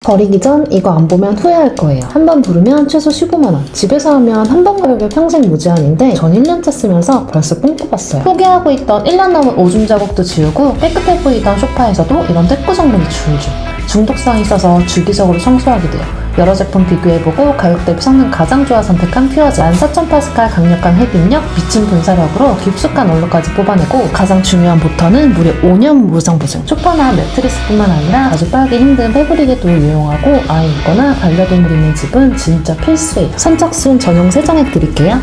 버리기 전 이거 안 보면 후회할 거예요. 한 번 부르면 최소 15만원. 집에서 하면 한 번 가격에 평생 무제한인데 전 1년째 쓰면서 벌써 뽕 뽑았어요. 포기하고 있던 1년 넘은 오줌 자국도 지우고 깨끗해 보이던 소파에서도 이런 떼꾸 성분이 줄줄. 중독성이 있어서 주기적으로 청소하게 돼요. 여러 제품 비교해보고 가격 대비 성능 가장 좋아 선택한 퓨어제. 14,000파스칼 강력한 흡입력, 미친 분사력으로 깊숙한 얼룩까지 뽑아내고 가장 중요한 버터는 무려 5년 무상 보증. 소파나 매트리스뿐만 아니라 아주 빨기 힘든 패브릭에도 유용하고 아이 있거나 반려동물 있는 집은 진짜 필수예요. 선착순 전용 세정해 드릴게요.